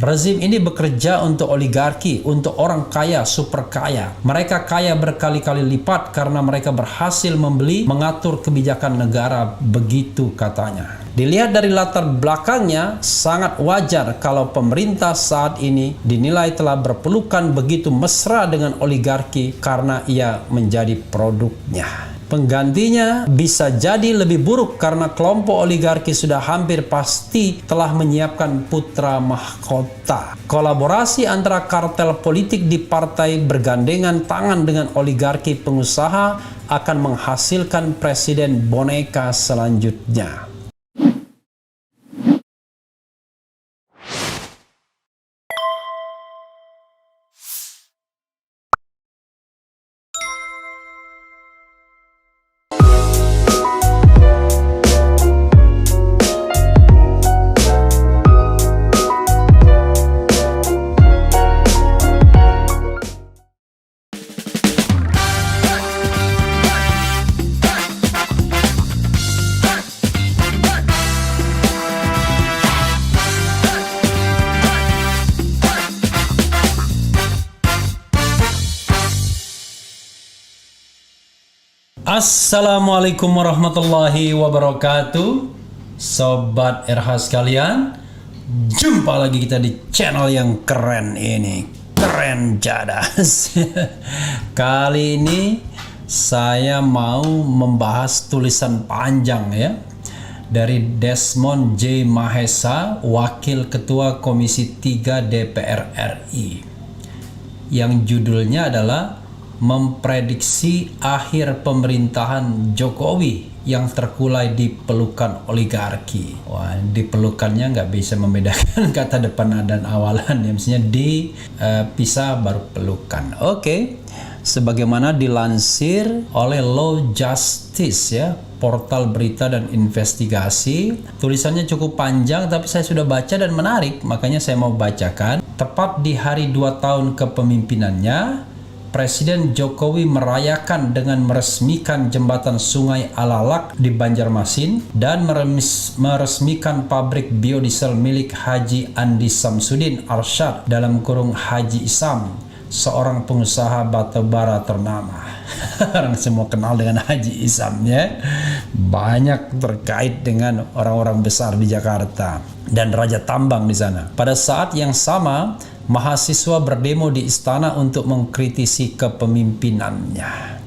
Rezim ini bekerja untuk oligarki, untuk orang kaya, super kaya. Mereka kaya berkali-kali lipat karena mereka berhasil membeli, mengatur kebijakan negara, begitu katanya. Dilihat dari latar belakangnya, sangat wajar kalau pemerintah saat ini dinilai telah berpelukan begitu mesra dengan oligarki karena ia menjadi produknya. Penggantinya bisa jadi lebih buruk karena kelompok oligarki sudah hampir pasti telah menyiapkan putra mahkota. Kolaborasi antara kartel politik di partai bergandengan tangan dengan oligarki pengusaha akan menghasilkan presiden boneka selanjutnya. Assalamualaikum warahmatullahi wabarakatuh, Sobat RH sekalian. Jumpa lagi kita di channel yang keren ini, Keren Jadas. Kali ini saya mau membahas tulisan panjang ya dari Desmond J. Mahesa, Wakil Ketua Komisi 3 DPR RI, yang judulnya adalah memprediksi akhir pemerintahan Jokowi yang terkulai di pelukan oligarki. Wah, di pelukannya nggak bisa membedakan kata depan dan awalan ya, mestinya dipisah baru pelukan. Oke. Sebagaimana dilansir oleh Law Justice ya, portal berita dan investigasi. Tulisannya cukup panjang tapi saya sudah baca dan menarik, makanya saya mau bacakan. Tepat di hari 2 tahun kepemimpinannya, Presiden Jokowi merayakan dengan meresmikan jembatan Sungai Alalak di Banjarmasin dan meresmikan pabrik biodiesel milik Haji Andi Samsudin Arsyad (Haji Isam), seorang pengusaha batubara ternama. Orang semua kenal dengan Haji Isam ya. Banyak terkait dengan orang-orang besar di Jakarta dan Raja Tambang di sana. Pada saat yang sama, mahasiswa berdemo di istana untuk mengkritisi kepemimpinannya.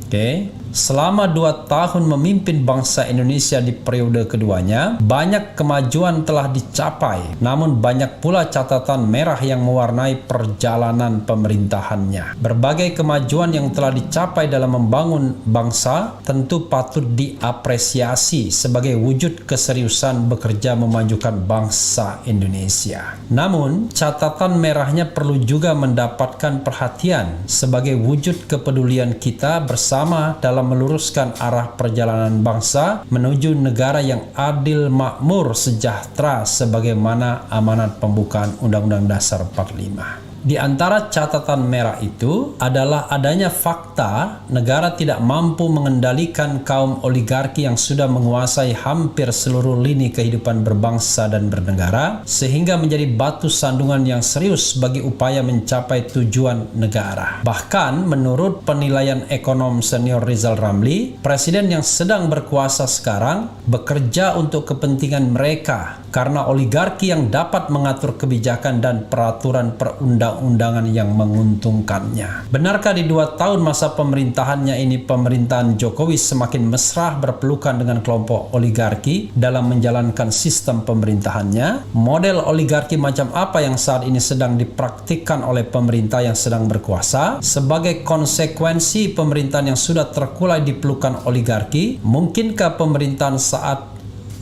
Selama 2 tahun memimpin bangsa Indonesia di periode keduanya, banyak kemajuan telah dicapai, namun banyak pula catatan merah yang mewarnai perjalanan pemerintahannya. Berbagai kemajuan yang telah dicapai dalam membangun bangsa tentu patut diapresiasi sebagai wujud keseriusan bekerja memajukan bangsa Indonesia. Namun, catatan merahnya perlu juga mendapatkan perhatian sebagai wujud kepedulian kita bersama dalam meluruskan arah perjalanan bangsa menuju negara yang adil, makmur, sejahtera sebagaimana amanat pembukaan Undang-Undang Dasar 45. Di antara catatan merah itu adalah adanya fakta negara tidak mampu mengendalikan kaum oligarki yang sudah menguasai hampir seluruh lini kehidupan berbangsa dan bernegara, sehingga menjadi batu sandungan yang serius bagi upaya mencapai tujuan negara. Bahkan menurut penilaian ekonom senior Rizal Ramli, presiden yang sedang berkuasa sekarang bekerja untuk kepentingan mereka karena oligarki yang dapat mengatur kebijakan dan peraturan perundang-undangan yang menguntungkannya. Benarkah di 2 tahun masa pemerintahannya ini pemerintahan Jokowi semakin mesra berpelukan dengan kelompok oligarki dalam menjalankan sistem pemerintahannya? Model oligarki macam apa yang saat ini sedang dipraktikkan oleh pemerintah yang sedang berkuasa? Sebagai konsekuensi pemerintahan yang sudah terkulai di pelukan oligarki, mungkinkah pemerintahan saat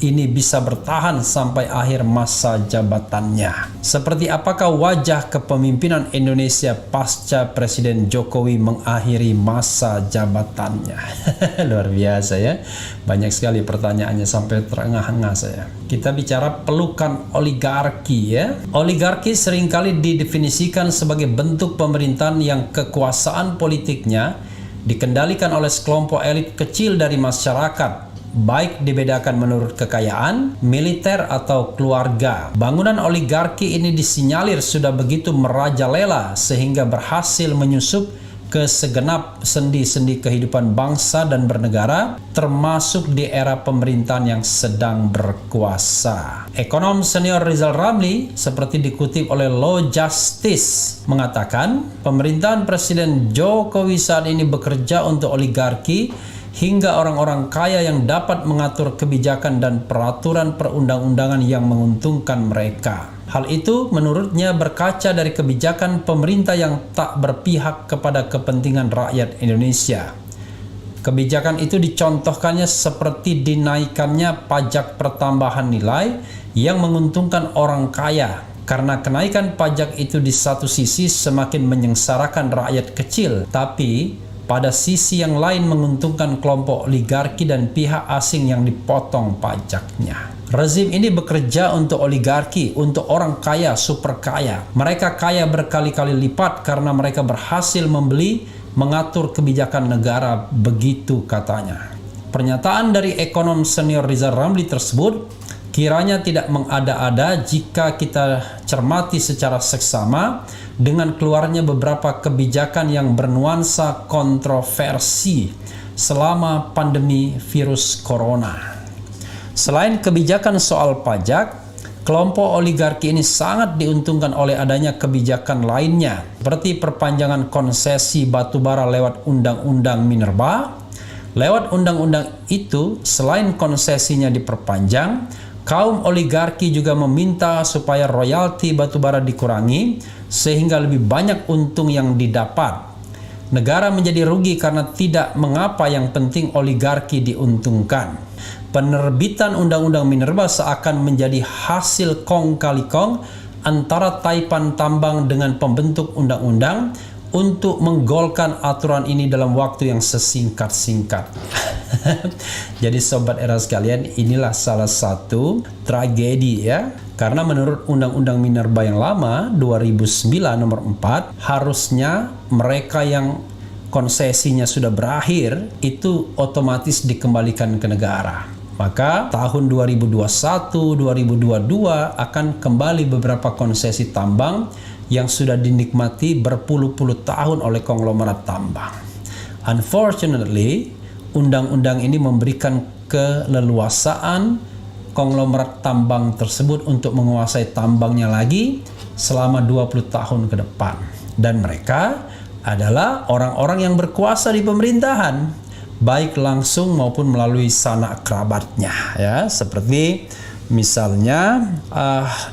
ini bisa bertahan sampai akhir masa jabatannya? Seperti apakah wajah kepemimpinan Indonesia pasca Presiden Jokowi mengakhiri masa jabatannya? Luar biasa ya. Banyak sekali pertanyaannya sampai terengah-engah saya. Kita bicara pelukan oligarki ya. Oligarki seringkali didefinisikan sebagai bentuk pemerintahan yang kekuasaan politiknya dikendalikan oleh sekelompok elit kecil dari masyarakat baik dibedakan menurut kekayaan, militer atau keluarga. Bangunan oligarki ini disinyalir sudah begitu merajalela sehingga berhasil menyusup ke segenap sendi-sendi kehidupan bangsa dan bernegara, termasuk di era pemerintahan yang sedang berkuasa. Ekonom senior Rizal Ramli, seperti dikutip oleh Law Justice, mengatakan pemerintahan Presiden Jokowi saat ini bekerja untuk oligarki hingga orang-orang kaya yang dapat mengatur kebijakan dan peraturan perundang-undangan yang menguntungkan mereka. Hal itu menurutnya berkaca dari kebijakan pemerintah yang tak berpihak kepada kepentingan rakyat Indonesia. Kebijakan itu dicontohkannya seperti dinaikannya pajak pertambahan nilai yang menguntungkan orang kaya, karena kenaikan pajak itu di satu sisi semakin menyengsarakan rakyat kecil, tapi pada sisi yang lain menguntungkan kelompok oligarki dan pihak asing yang dipotong pajaknya. Rezim ini bekerja untuk oligarki, untuk orang kaya, super kaya. Mereka kaya berkali-kali lipat karena mereka berhasil membeli, mengatur kebijakan negara, begitu katanya. Pernyataan dari ekonom senior Rizal Ramli tersebut kiranya tidak mengada-ada jika kita cermati secara seksama dengan keluarnya beberapa kebijakan yang bernuansa kontroversi selama pandemi virus corona. Selain kebijakan soal pajak, kelompok oligarki ini sangat diuntungkan oleh adanya kebijakan lainnya, seperti perpanjangan konsesi batubara lewat Undang-Undang Minerba. Lewat undang-undang itu, selain konsesinya diperpanjang, kaum oligarki juga meminta supaya royalti batubara dikurangi sehingga lebih banyak untung yang didapat. Negara menjadi rugi karena tidak mengapa, yang penting oligarki diuntungkan. Penerbitan Undang-Undang Minerba seakan menjadi hasil kong kali kong antara taipan tambang dengan pembentuk undang-undang untuk menggolkan aturan ini dalam waktu yang sesingkat-singkat. Jadi sobat era sekalian, inilah salah satu tragedi ya. Karena menurut Undang-Undang Minerba yang lama 2009 nomor 4, harusnya mereka yang konsesinya sudah berakhir itu otomatis dikembalikan ke negara. Maka tahun 2021-2022 akan kembali beberapa konsesi tambang yang sudah dinikmati berpuluh-puluh tahun oleh konglomerat tambang. Unfortunately, undang-undang ini memberikan keleluasaan konglomerat tambang tersebut untuk menguasai tambangnya lagi selama 20 tahun ke depan. Dan mereka adalah orang-orang yang berkuasa di pemerintahan, baik langsung maupun melalui sanak kerabatnya ya, seperti misalnya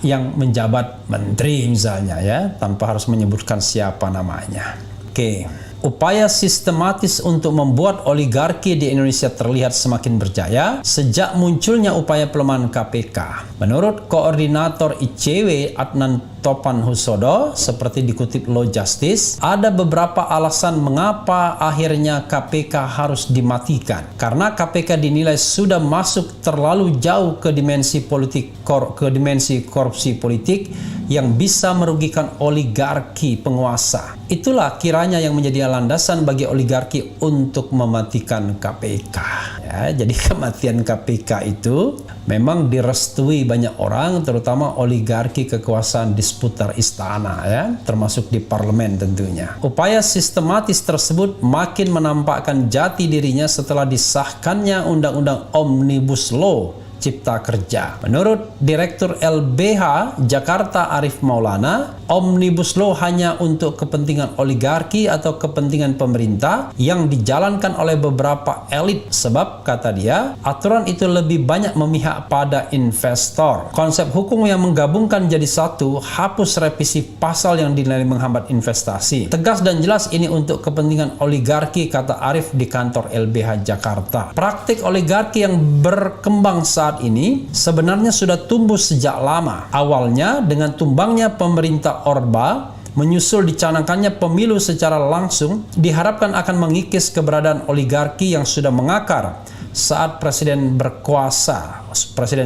yang menjabat menteri misalnya ya, tanpa harus menyebutkan siapa namanya. Oke. Upaya sistematis untuk membuat oligarki di Indonesia terlihat semakin berjaya sejak munculnya upaya pelemahan KPK. Menurut Koordinator ICW Adnan Topan Husodo, seperti dikutip Law Justice, ada beberapa alasan mengapa akhirnya KPK harus dimatikan. Karena KPK dinilai sudah masuk terlalu jauh ke dimensi politik, ke dimensi korupsi politik yang bisa merugikan oligarki penguasa. Itulah kiranya yang menjadi landasan bagi oligarki untuk mematikan KPK. Ya, jadi kematian KPK itu memang direstui banyak orang, terutama oligarki kekuasaan di seputar istana, ya, termasuk di parlemen tentunya. Upaya sistematis tersebut makin menampakkan jati dirinya setelah disahkannya Undang-Undang Omnibus Law Cipta Kerja. Menurut Direktur LBH Jakarta Arif Maulana, Omnibus Law hanya untuk kepentingan oligarki atau kepentingan pemerintah yang dijalankan oleh beberapa elit, sebab kata dia, aturan itu lebih banyak memihak pada investor. Konsep hukum yang menggabungkan jadi satu, hapus revisi pasal yang dinilai menghambat investasi. Tegas dan jelas ini untuk kepentingan oligarki, kata Arif di kantor LBH Jakarta. Praktik oligarki yang berkembang saat ini sebenarnya sudah tumbuh sejak lama. Awalnya dengan tumbangnya pemerintah Orba, menyusul dicanangkannya pemilu secara langsung, diharapkan akan mengikis keberadaan oligarki yang sudah mengakar saat Presiden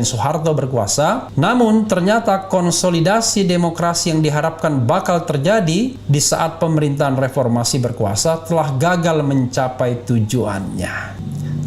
Soeharto berkuasa. Namun ternyata konsolidasi demokrasi yang diharapkan bakal terjadi di saat pemerintahan reformasi berkuasa telah gagal mencapai tujuannya.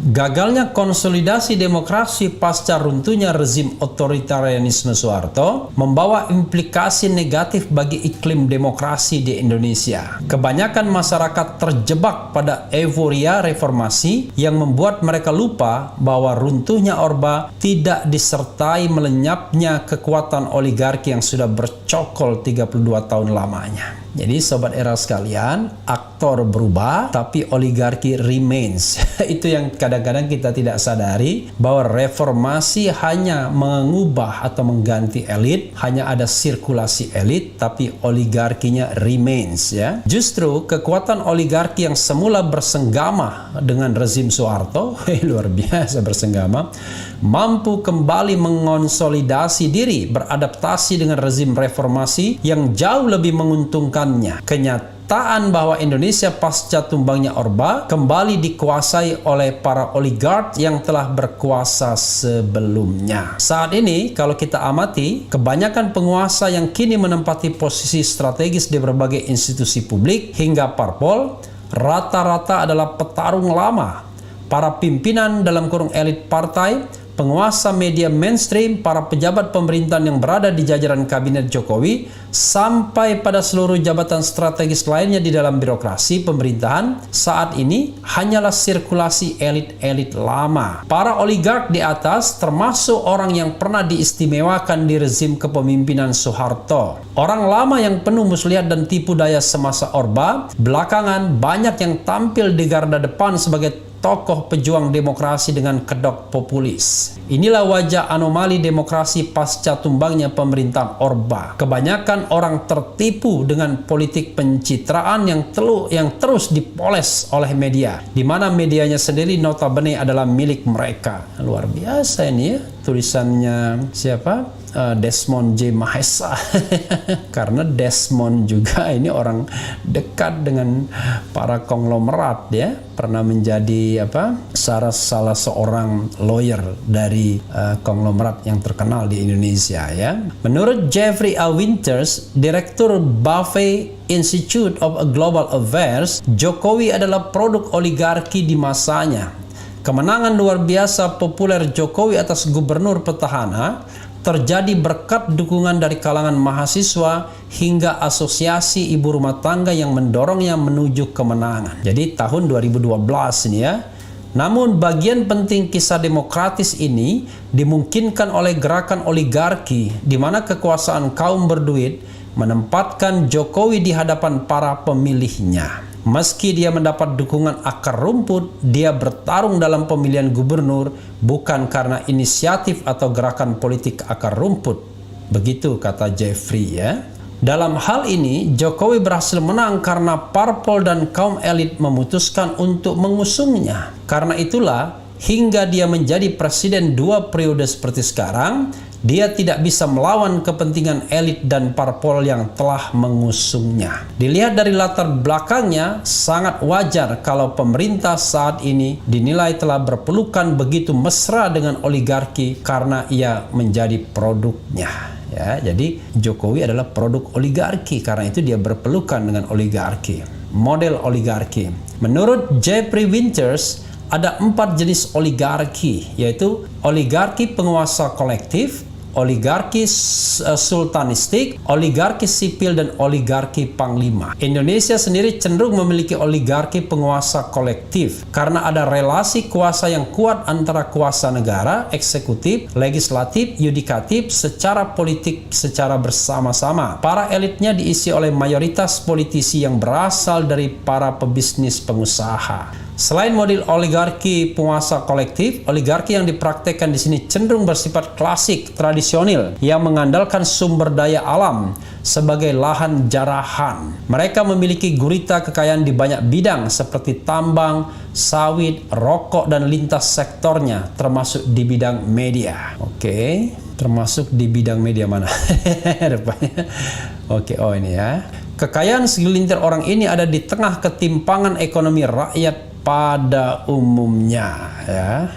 Gagalnya konsolidasi demokrasi pasca runtuhnya rezim otoritarianisme Soeharto membawa implikasi negatif bagi iklim demokrasi di Indonesia. Kebanyakan masyarakat terjebak pada euforia reformasi yang membuat mereka lupa bahwa runtuhnya Orba tidak disertai melenyapnya kekuatan oligarki yang sudah bercokol 32 tahun lamanya. Jadi sobat era sekalian, aktor berubah tapi oligarki remains. Itu yang kadang-kadang kita tidak sadari, bahwa reformasi hanya mengubah atau mengganti elit, hanya ada sirkulasi elit tapi oligarkinya remains ya. Justru kekuatan oligarki yang semula bersenggama dengan rezim Soeharto, luar biasa bersenggama, mampu kembali mengonsolidasi diri, beradaptasi dengan rezim reformasi yang jauh lebih menguntungkannya. Kenyataan bahwa Indonesia pasca tumbangnya Orba kembali dikuasai oleh para oligark yang telah berkuasa sebelumnya. Saat ini kalau kita amati, kebanyakan penguasa yang kini menempati posisi strategis di berbagai institusi publik hingga parpol, rata-rata adalah petarung lama. Para pimpinan dalam kurung elit partai, penguasa media mainstream, para pejabat pemerintahan yang berada di jajaran kabinet Jokowi, sampai pada seluruh jabatan strategis lainnya di dalam birokrasi pemerintahan, saat ini hanyalah sirkulasi elit-elit lama. Para oligark di atas termasuk orang yang pernah diistimewakan di rezim kepemimpinan Soeharto. Orang lama yang penuh muslihat dan tipu daya semasa Orba, belakangan banyak yang tampil di garda depan sebagai tokoh pejuang demokrasi dengan kedok populis. Inilah wajah anomali demokrasi pasca tumbangnya pemerintahan Orba. Kebanyakan orang tertipu dengan politik pencitraan yang terus dipoles oleh media, di mana medianya sendiri notabene adalah milik mereka. Luar biasa ini ya, tulisannya siapa? Desmond J. Mahesa. Karena Desmond juga ini orang dekat dengan para konglomerat ya, pernah menjadi salah seorang lawyer dari konglomerat yang terkenal di Indonesia ya. Menurut Jeffrey A. Winters, Direktur Buffett Institute of Global Affairs, Jokowi adalah produk oligarki di masanya. Kemenangan luar biasa populer Jokowi atas gubernur petahana terjadi berkat dukungan dari kalangan mahasiswa hingga asosiasi ibu rumah tangga yang mendorongnya menuju kemenangan. Jadi tahun 2012 ini ya. Namun bagian penting kisah demokratis ini dimungkinkan oleh gerakan oligarki, di mana kekuasaan kaum berduit menempatkan Jokowi di hadapan para pemilihnya. Meski dia mendapat dukungan akar rumput, dia bertarung dalam pemilihan gubernur bukan karena inisiatif atau gerakan politik akar rumput. Begitu kata Jeffrey ya. Dalam hal ini, Jokowi berhasil menang karena parpol dan kaum elit memutuskan untuk mengusungnya. Karena itulah, hingga dia menjadi presiden 2 periode seperti sekarang, dia tidak bisa melawan kepentingan elit dan parpol yang telah mengusungnya. Dilihat dari latar belakangnya, sangat wajar kalau pemerintah saat ini dinilai telah berpelukan begitu mesra dengan oligarki karena ia menjadi produknya. Ya, jadi Jokowi adalah produk oligarki, karena itu dia berpelukan dengan oligarki. Model oligarki. Menurut Jeffrey Winters, ada 4 jenis oligarki, yaitu oligarki penguasa kolektif, oligarki sultanistik, oligarki sipil, dan oligarki panglima. Indonesia sendiri cenderung memiliki oligarki penguasa kolektif karena ada relasi kuasa yang kuat antara kuasa negara, eksekutif, legislatif, yudikatif secara politik secara bersama-sama. Para elitnya diisi oleh mayoritas politisi yang berasal dari para pebisnis pengusaha. Selain model oligarki penguasa kolektif, oligarki yang dipraktekkan di sini cenderung bersifat klasik, tradisional, yang mengandalkan sumber daya alam sebagai lahan jarahan. Mereka memiliki gurita kekayaan di banyak bidang seperti tambang, sawit, rokok, dan lintas sektornya, termasuk di bidang media. Oke, termasuk di bidang media mana? Oke, oh ini ya. Kekayaan segelintir orang ini ada di tengah ketimpangan ekonomi rakyat pada umumnya ya.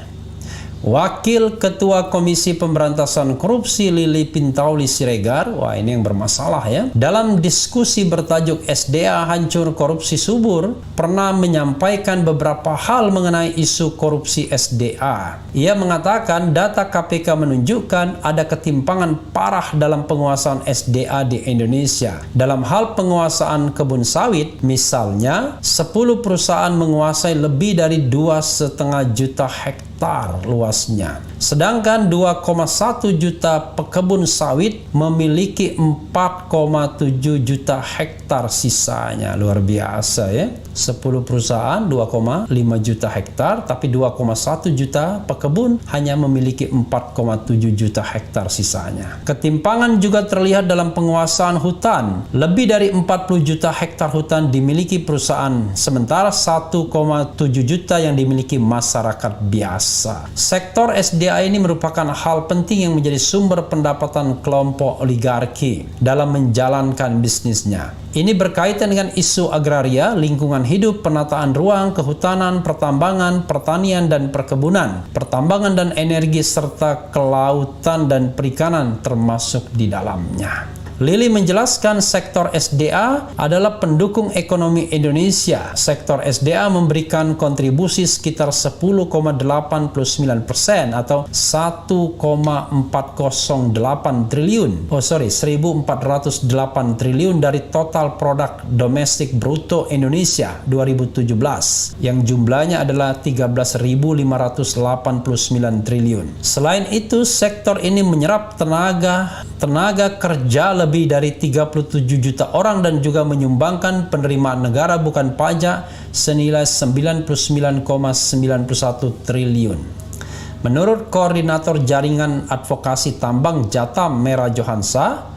Wakil Ketua Komisi Pemberantasan Korupsi Lili Pintauli Siregar, wah ini yang bermasalah ya, dalam diskusi bertajuk SDA Hancur Korupsi Subur, pernah menyampaikan beberapa hal mengenai isu korupsi SDA. Ia mengatakan data KPK menunjukkan ada ketimpangan parah dalam penguasaan SDA di Indonesia. Dalam hal penguasaan kebun sawit, misalnya 10 perusahaan menguasai lebih dari 2,5 juta hektar luasnya. Sedangkan 2,1 juta pekebun sawit memiliki 4,7 juta hektar sisanya. Luar biasa ya. 10 perusahaan 2,5 juta hektar, tapi 2,1 juta pekebun hanya memiliki 4,7 juta hektar sisanya. Ketimpangan juga terlihat dalam penguasaan hutan. Lebih dari 40 juta hektar hutan dimiliki perusahaan, sementara 1,7 juta yang dimiliki masyarakat biasa. Sektor SDA ini merupakan hal penting yang menjadi sumber pendapatan kelompok oligarki dalam menjalankan bisnisnya. Ini berkaitan dengan isu agraria, lingkungan hidup, penataan ruang, kehutanan, pertambangan, pertanian dan perkebunan, pertambangan dan energi, serta kelautan dan perikanan termasuk di dalamnya. Lili menjelaskan sektor SDA adalah pendukung ekonomi Indonesia. Sektor SDA memberikan kontribusi sekitar 10,89% atau 1,408 triliun. 1.408 triliun dari total produk domestik bruto Indonesia 2017 yang jumlahnya adalah 13.589 triliun. Selain itu, sektor ini menyerap tenaga kerja lebih dari 37 juta orang dan juga menyumbangkan penerimaan negara bukan pajak senilai 99,91 triliun. Menurut Koordinator Jaringan Advokasi Tambang Jatam Merah Johansa,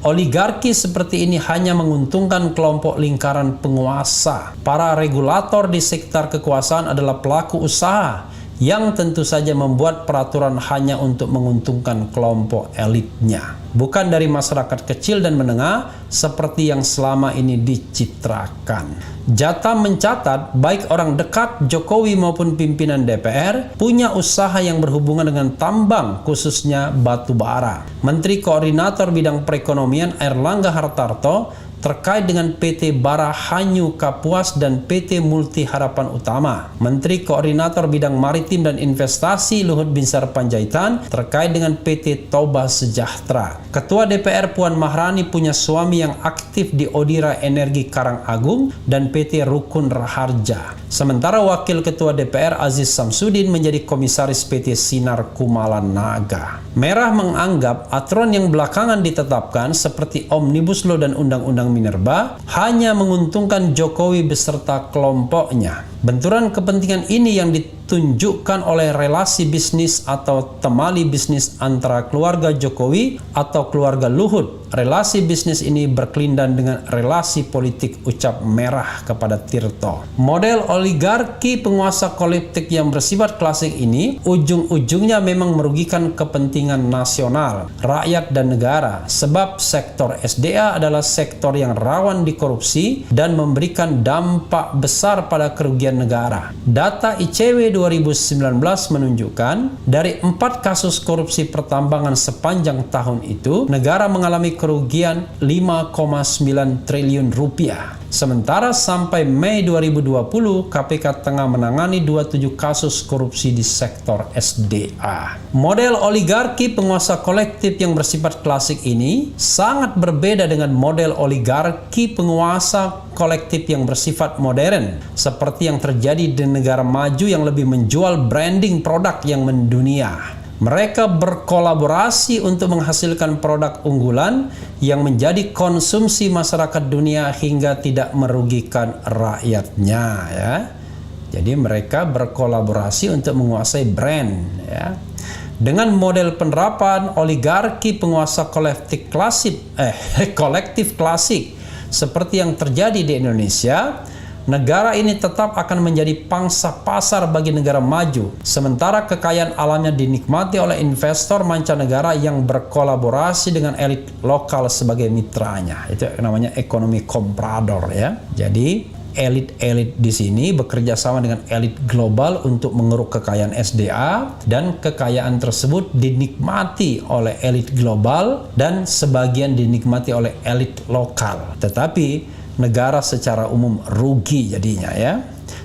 oligarki seperti ini hanya menguntungkan kelompok lingkaran penguasa. Para regulator di sektor kekuasaan adalah pelaku usaha yang tentu saja membuat peraturan hanya untuk menguntungkan kelompok elitnya, bukan dari masyarakat kecil dan menengah seperti yang selama ini dicitrakan. Jatam mencatat baik orang dekat Jokowi maupun pimpinan DPR punya usaha yang berhubungan dengan tambang, khususnya batu bara. Menteri Koordinator Bidang Perekonomian Airlangga Hartarto terkait dengan PT Bara Hanyu Kapuas dan PT Multi Harapan Utama. Menteri Koordinator Bidang Maritim dan Investasi Luhut Binsar Panjaitan terkait dengan PT Toba Sejahtera. Ketua DPR Puan Maharani punya suami yang aktif di Odira Energi Karangagung dan PT Rukun Raharja. Sementara Wakil Ketua DPR Aziz Samsudin menjadi Komisaris PT Sinar Kumala Naga. Merah menganggap aturan yang belakangan ditetapkan seperti Omnibus Law dan Undang-Undang Minerba hanya menguntungkan Jokowi beserta kelompoknya. Benturan kepentingan ini yang ditunjukkan oleh relasi bisnis atau temali bisnis antara keluarga Jokowi atau keluarga Luhut. Relasi bisnis ini berkelindan dengan relasi politik, ucap Merah kepada Tirto. Model oligarki penguasa kolektif yang bersifat klasik ini ujung-ujungnya memang merugikan kepentingan nasional, rakyat dan negara, sebab sektor SDA adalah sektor yang rawan dikorupsi dan memberikan dampak besar pada kerugian negara. Data ICW 2019 menunjukkan dari 4 kasus korupsi pertambangan sepanjang tahun itu, negara mengalami kerugian 5,9 triliun rupiah. Sementara sampai Mei 2020, KPK tengah menangani 27 kasus korupsi di sektor SDA. Model oligarki penguasa kolektif yang bersifat klasik ini sangat berbeda dengan model oligarki penguasa kolektif yang bersifat modern, seperti yang terjadi di negara maju yang lebih menjual branding produk yang mendunia. Mereka berkolaborasi untuk menghasilkan produk unggulan yang menjadi konsumsi masyarakat dunia hingga tidak merugikan rakyatnya, ya. Jadi mereka berkolaborasi untuk menguasai brand, ya. Dengan model penerapan oligarki penguasa kolektif klasik seperti yang terjadi di Indonesia, negara ini tetap akan menjadi pangsa pasar bagi negara maju, sementara kekayaan alamnya dinikmati oleh investor mancanegara yang berkolaborasi dengan elit lokal sebagai mitranya. Itu namanya ekonomi komprador, ya. Jadi elit-elit di sini bekerja sama dengan elit global untuk mengeruk kekayaan SDA, dan kekayaan tersebut dinikmati oleh elit global dan sebagian dinikmati oleh elit lokal. Tetapi negara secara umum rugi jadinya ya.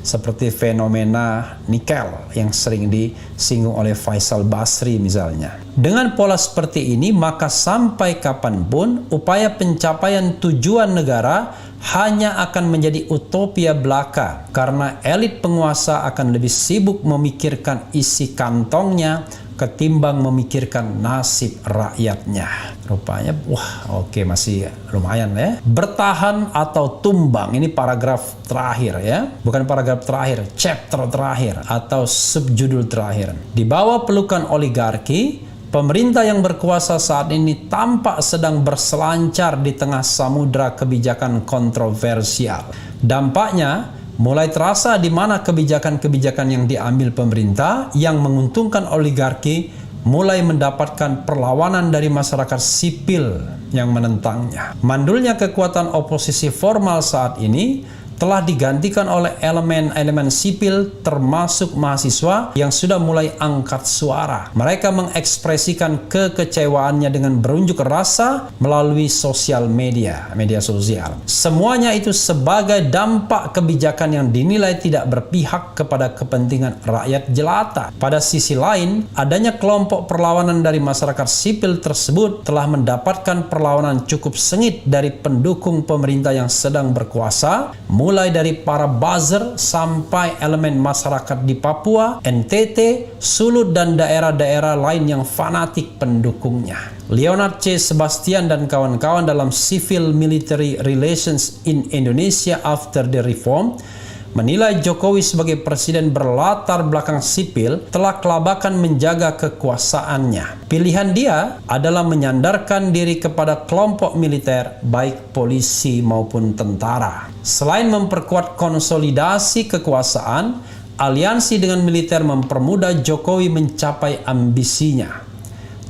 Seperti fenomena nikel yang sering disinggung oleh Faisal Basri misalnya. Dengan pola seperti ini, maka sampai kapanpun upaya pencapaian tujuan negara hanya akan menjadi utopia belaka, karena elit penguasa akan lebih sibuk memikirkan isi kantongnya ketimbang memikirkan nasib rakyatnya. Rupanya, oke, masih lumayan ya. Bertahan atau tumbang, ini paragraf terakhir ya. Bukan paragraf terakhir, chapter terakhir atau subjudul terakhir. Di bawah pelukan oligarki, pemerintah yang berkuasa saat ini tampak sedang berselancar di tengah samudra kebijakan kontroversial. Dampaknya mulai terasa di mana kebijakan-kebijakan yang diambil pemerintah yang menguntungkan oligarki mulai mendapatkan perlawanan dari masyarakat sipil yang menentangnya. Mandulnya kekuatan oposisi formal saat ini telah digantikan oleh elemen-elemen sipil termasuk mahasiswa yang sudah mulai angkat suara. Mereka mengekspresikan kekecewaannya dengan berunjuk rasa melalui sosial media sosial. Semuanya itu sebagai dampak kebijakan yang dinilai tidak berpihak kepada kepentingan rakyat jelata. Pada sisi lain, adanya kelompok perlawanan dari masyarakat sipil tersebut telah mendapatkan perlawanan cukup sengit dari pendukung pemerintah yang sedang berkuasa, mulai dari para buzzer sampai elemen masyarakat di Papua, NTT, Sulut, dan daerah-daerah lain yang fanatik pendukungnya. Leonard C. Sebastian dan kawan-kawan dalam Civil Military Relations in Indonesia After the Reform menilai Jokowi sebagai presiden berlatar belakang sipil telah kelabakan menjaga kekuasaannya. Pilihan dia adalah menyandarkan diri kepada kelompok militer, baik polisi maupun tentara. Selain memperkuat konsolidasi kekuasaan, aliansi dengan militer mempermudah Jokowi mencapai ambisinya.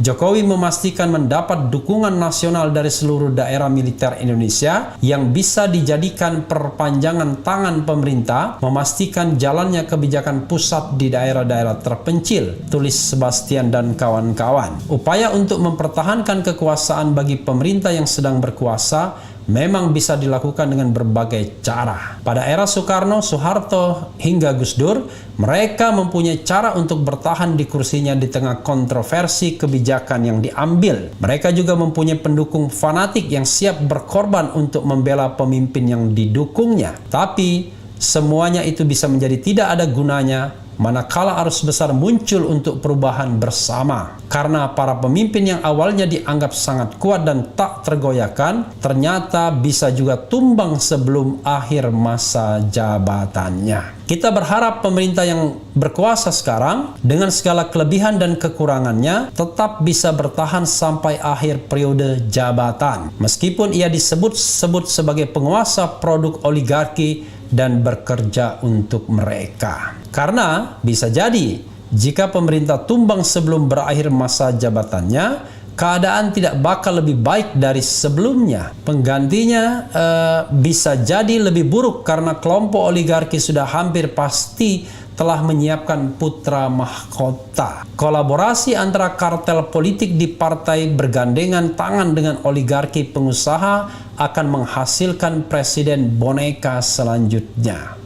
Jokowi memastikan mendapat dukungan nasional dari seluruh daerah militer Indonesia yang bisa dijadikan perpanjangan tangan pemerintah memastikan jalannya kebijakan pusat di daerah-daerah terpencil, tulis Sebastian dan kawan-kawan. Upaya untuk mempertahankan kekuasaan bagi pemerintah yang sedang berkuasa memang bisa dilakukan dengan berbagai cara. Pada era Soekarno, Soeharto, hingga Gus Dur, mereka mempunyai cara untuk bertahan di kursinya di tengah kontroversi kebijakan yang diambil. Mereka juga mempunyai pendukung fanatik yang siap berkorban untuk membela pemimpin yang didukungnya. Tapi, semuanya itu bisa menjadi tidak ada gunanya manakala arus besar muncul untuk perubahan bersama. Karena para pemimpin yang awalnya dianggap sangat kuat dan tak tergoyahkan, ternyata bisa juga tumbang sebelum akhir masa jabatannya. Kita berharap pemerintah yang berkuasa sekarang, dengan segala kelebihan dan kekurangannya, tetap bisa bertahan sampai akhir periode jabatan. Meskipun ia disebut-sebut sebagai penguasa produk oligarki dan bekerja untuk mereka. Karena bisa jadi jika pemerintah tumbang sebelum berakhir masa jabatannya, keadaan tidak bakal lebih baik dari sebelumnya. Penggantinya bisa jadi lebih buruk karena kelompok oligarki sudah hampir pasti telah menyiapkan putra mahkota. Kolaborasi antara kartel politik di partai bergandengan tangan dengan oligarki pengusaha akan menghasilkan presiden boneka selanjutnya.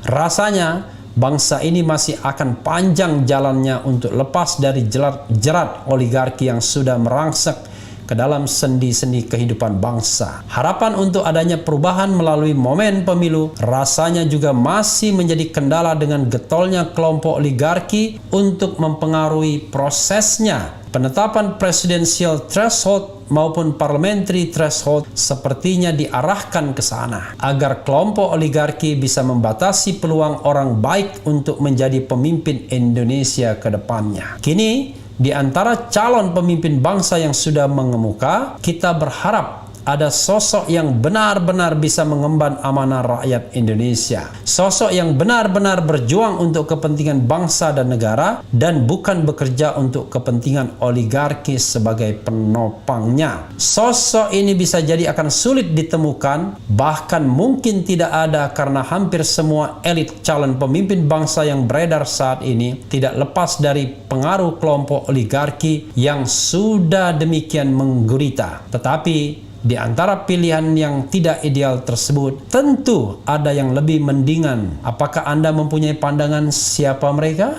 Rasanya bangsa ini masih akan panjang jalannya untuk lepas dari jerat oligarki yang sudah merangsek ke dalam sendi-sendi kehidupan bangsa. Harapan untuk adanya perubahan melalui momen pemilu rasanya juga masih menjadi kendala dengan getolnya kelompok oligarki untuk mempengaruhi prosesnya. Penetapan presidensial threshold maupun parliamentary threshold sepertinya diarahkan ke sana agar kelompok oligarki bisa membatasi peluang orang baik untuk menjadi pemimpin Indonesia ke depannya. Kini, di antara calon pemimpin bangsa yang sudah mengemuka, kita berharap ada sosok yang benar-benar bisa mengemban amanah rakyat Indonesia. Sosok yang benar-benar berjuang untuk kepentingan bangsa dan negara dan bukan bekerja untuk kepentingan oligarki sebagai penopangnya. Sosok ini bisa jadi akan sulit ditemukan, bahkan mungkin tidak ada karena hampir semua elit calon pemimpin bangsa yang beredar saat ini tidak lepas dari pengaruh kelompok oligarki yang sudah demikian menggurita. Tetapi di antara pilihan yang tidak ideal tersebut, tentu ada yang lebih mendingan. Apakah Anda mempunyai pandangan siapa mereka?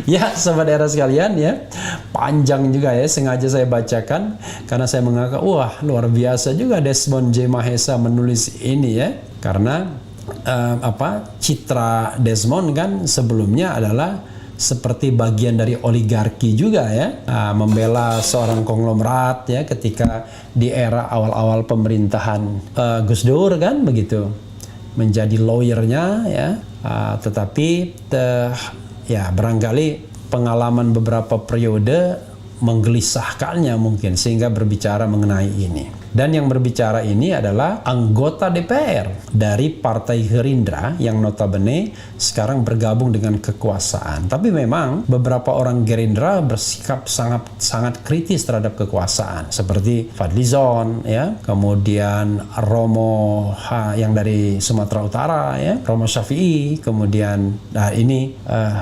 Ya, Sobat Era sekalian ya, panjang juga ya, sengaja saya bacakan karena saya menganggap, wah luar biasa juga Desmond J. Mahesa menulis ini ya. Karena citra Desmond kan sebelumnya adalah seperti bagian dari oligarki juga ya, membela seorang konglomerat ya ketika di era awal-awal pemerintahan Gus Dur kan begitu, menjadi lawyernya ya, tetapi ya barangkali pengalaman beberapa periode menggelisahkannya mungkin sehingga berbicara mengenai ini. Dan yang berbicara ini adalah anggota DPR dari Partai Gerindra yang notabene sekarang bergabung dengan kekuasaan. Tapi memang beberapa orang Gerindra bersikap sangat kritis terhadap kekuasaan, seperti Fadlizon ya, kemudian Romo yang dari Sumatera Utara ya, Romo Syafi'i, kemudian ini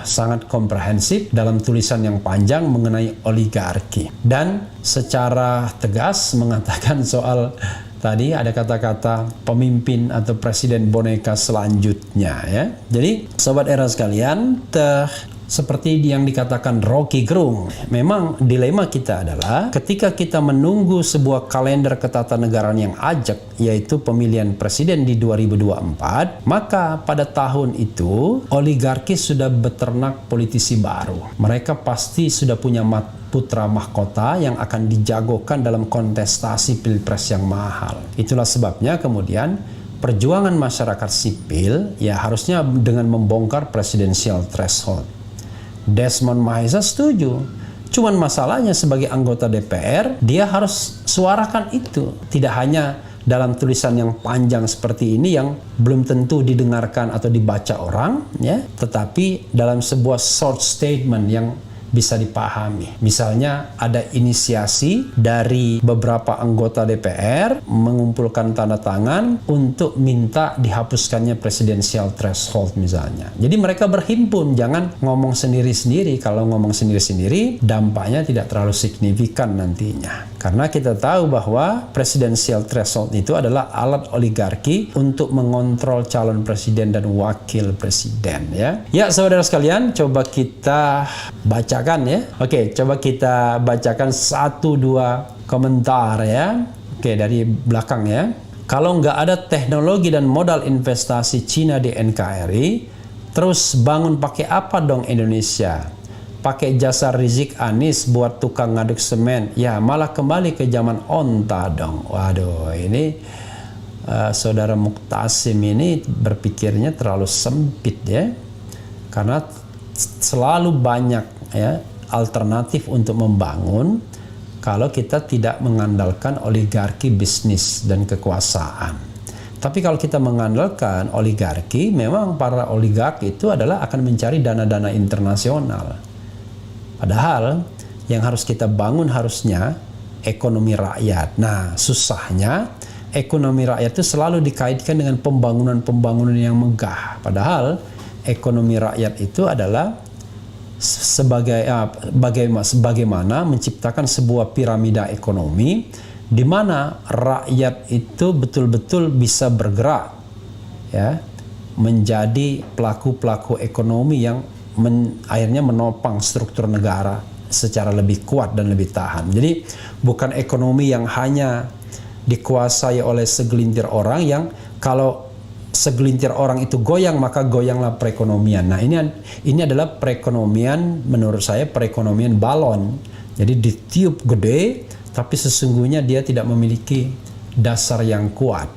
sangat komprehensif dalam tulisan yang panjang mengenai oligarki dan secara tegas mengatakan soal tadi ada kata-kata pemimpin atau presiden boneka selanjutnya ya. Jadi Sobat Era sekalian, seperti yang dikatakan Rocky Gerung, memang dilema kita adalah ketika kita menunggu sebuah kalender ketatanegaraan yang ajak, yaitu pemilihan presiden di 2024, maka pada tahun itu oligarki sudah beternak politisi baru. Mereka pasti sudah punya putra mahkota yang akan dijagokan dalam kontestasi pilpres yang mahal. Itulah sebabnya kemudian perjuangan masyarakat sipil ya harusnya dengan membongkar presidensial threshold. Desmond Mahesa setuju. Cuman masalahnya sebagai anggota DPR, dia harus suarakan itu. Tidak hanya dalam tulisan yang panjang seperti ini yang belum tentu didengarkan atau dibaca orang, ya, tetapi dalam sebuah short statement yang bisa dipahami. Misalnya ada inisiasi dari beberapa anggota DPR mengumpulkan tanda tangan untuk minta dihapuskannya presidensial threshold misalnya. Jadi mereka berhimpun, jangan ngomong sendiri-sendiri. Kalau ngomong sendiri-sendiri dampaknya tidak terlalu signifikan nantinya. Karena kita tahu bahwa presidensial threshold itu adalah alat oligarki untuk mengontrol calon presiden dan wakil presiden ya. Ya, saudara sekalian, coba kita bacakan ya. Oke, coba kita bacakan 1-2 komentar ya. Oke, dari belakang ya. Kalau nggak ada teknologi dan modal investasi Cina di NKRI, terus bangun pakai apa dong Indonesia? Pakai jasa Rizik Anis buat tukang ngaduk semen, ya malah kembali ke zaman onta dong. Waduh, ini saudara Muktasim ini berpikirnya terlalu sempit ya, karena selalu banyak ya alternatif untuk membangun kalau kita tidak mengandalkan oligarki bisnis dan kekuasaan. Tapi kalau kita mengandalkan oligarki, memang para oligark itu adalah akan mencari dana-dana internasional. Padahal yang harus kita bangun harusnya ekonomi rakyat. Nah, susahnya ekonomi rakyat itu selalu dikaitkan dengan pembangunan-pembangunan yang megah. Padahal ekonomi rakyat itu adalah bagaimana menciptakan sebuah piramida ekonomi di mana rakyat itu betul-betul bisa bergerak ya, menjadi pelaku-pelaku ekonomi yang akhirnya menopang struktur negara secara lebih kuat dan lebih tahan. Jadi bukan ekonomi yang hanya dikuasai oleh segelintir orang yang kalau segelintir orang itu goyang maka goyanglah perekonomian. Nah, ini adalah perekonomian, menurut saya perekonomian balon. Jadi ditiup gede tapi sesungguhnya dia tidak memiliki dasar yang kuat.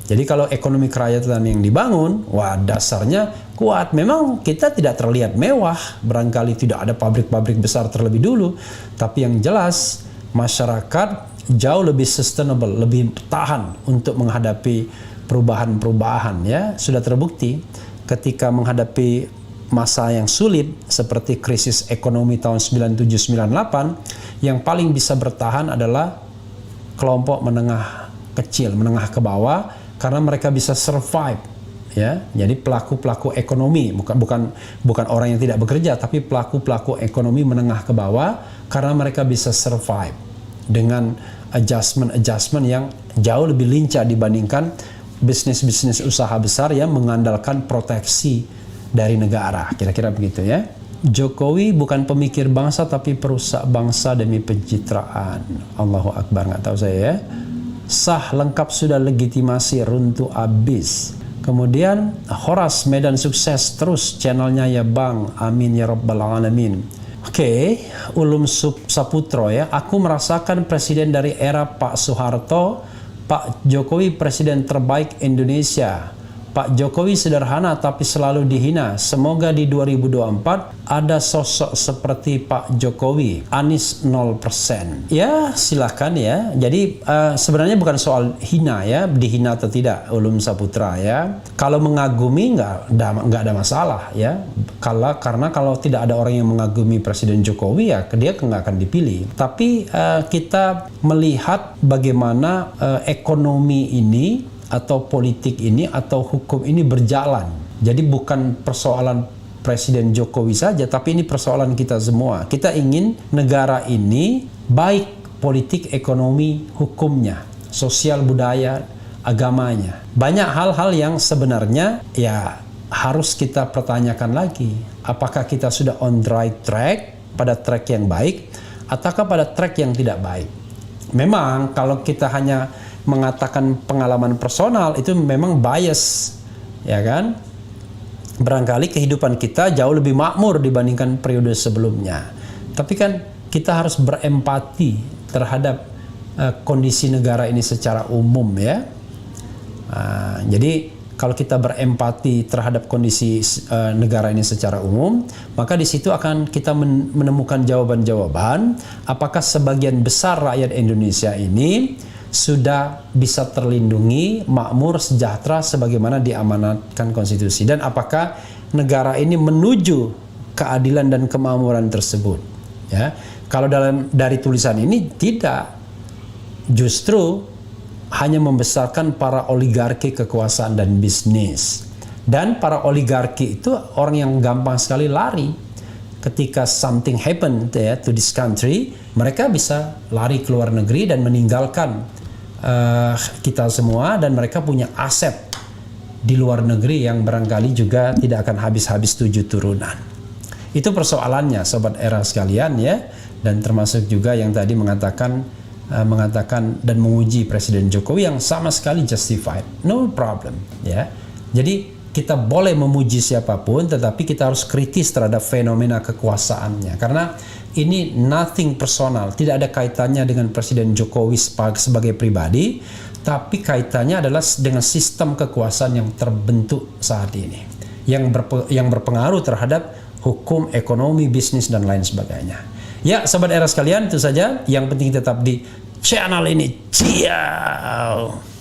Jadi kalau ekonomi kerakyatan yang dibangun, wah dasarnya kuat. Memang kita tidak terlihat mewah, barangkali tidak ada pabrik-pabrik besar terlebih dulu, tapi yang jelas masyarakat jauh lebih sustainable, lebih tahan untuk menghadapi perubahan-perubahan ya. Sudah terbukti ketika menghadapi masa yang sulit seperti krisis ekonomi tahun 97-98, yang paling bisa bertahan adalah kelompok menengah kecil, menengah ke bawah, karena mereka bisa survive ya. Jadi pelaku-pelaku ekonomi, bukan orang yang tidak bekerja, tapi pelaku-pelaku ekonomi menengah ke bawah, karena mereka bisa survive dengan adjustment yang jauh lebih lincah dibandingkan bisnis-bisnis usaha besar yang mengandalkan proteksi dari negara. Kira-kira begitu ya. Jokowi bukan pemikir bangsa tapi perusak bangsa demi pencitraan. Allahu Akbar, nggak tahu saya ya. Sah, lengkap sudah, legitimasi, runtuh abis. Kemudian Horas, Medan sukses terus channelnya ya Bang. Amin ya Rabbal Alamin. Oke, Ulum Saputro ya. Aku merasakan presiden dari era Pak Soeharto, Pak Jokowi presiden terbaik Indonesia. Pak Jokowi sederhana tapi selalu dihina. Semoga di 2024 ada sosok seperti Pak Jokowi. Anies 0%. Ya, silakan ya. Jadi sebenarnya bukan soal hina ya, dihina atau tidak Ulum Saputra ya. Kalau mengagumi nggak ada masalah ya. Karena kalau tidak ada orang yang mengagumi Presiden Jokowi ya dia nggak akan dipilih. Tapi kita melihat bagaimana ekonomi ini atau politik ini atau hukum ini berjalan. Jadi bukan persoalan Presiden Jokowi saja, tapi ini persoalan kita semua. Kita ingin negara ini baik politik, ekonomi, hukumnya, sosial, budaya, agamanya. Banyak hal-hal yang sebenarnya ya harus kita pertanyakan lagi. Apakah kita sudah on the right track, pada track yang baik, ataukah pada track yang tidak baik? Memang kalau kita hanya mengatakan pengalaman personal itu memang bias, ya kan? Barangkali kehidupan kita jauh lebih makmur dibandingkan periode sebelumnya. Tapi kan kita harus berempati terhadap kondisi negara ini secara umum ya. Jadi kalau kita berempati terhadap kondisi negara ini secara umum, maka di situ akan kita menemukan jawaban-jawaban apakah sebagian besar rakyat Indonesia ini sudah bisa terlindungi, makmur, sejahtera sebagaimana diamanatkan konstitusi, dan apakah negara ini menuju keadilan dan kemakmuran tersebut ya. Kalau dari tulisan ini tidak, justru hanya membesarkan para oligarki kekuasaan dan bisnis. Dan para oligarki itu orang yang gampang sekali lari. Ketika something happen ya, to this country, mereka bisa lari ke luar negeri dan meninggalkan kita semua, dan mereka punya aset di luar negeri yang barangkali juga tidak akan habis-habis 7 turunan. Itu persoalannya Sobat Era sekalian ya, dan termasuk juga yang tadi mengatakan dan menguji Presiden Jokowi yang sama sekali justified, no problem ya. Jadi kita boleh memuji siapapun, tetapi kita harus kritis terhadap fenomena kekuasaannya, karena ini nothing personal, tidak ada kaitannya dengan Presiden Jokowi sebagai pribadi, tapi kaitannya adalah dengan sistem kekuasaan yang terbentuk saat ini, yang berpengaruh terhadap hukum, ekonomi, bisnis, dan lain sebagainya. Ya, Sobat Era sekalian, itu saja. Yang penting tetap di channel ini. Ciao.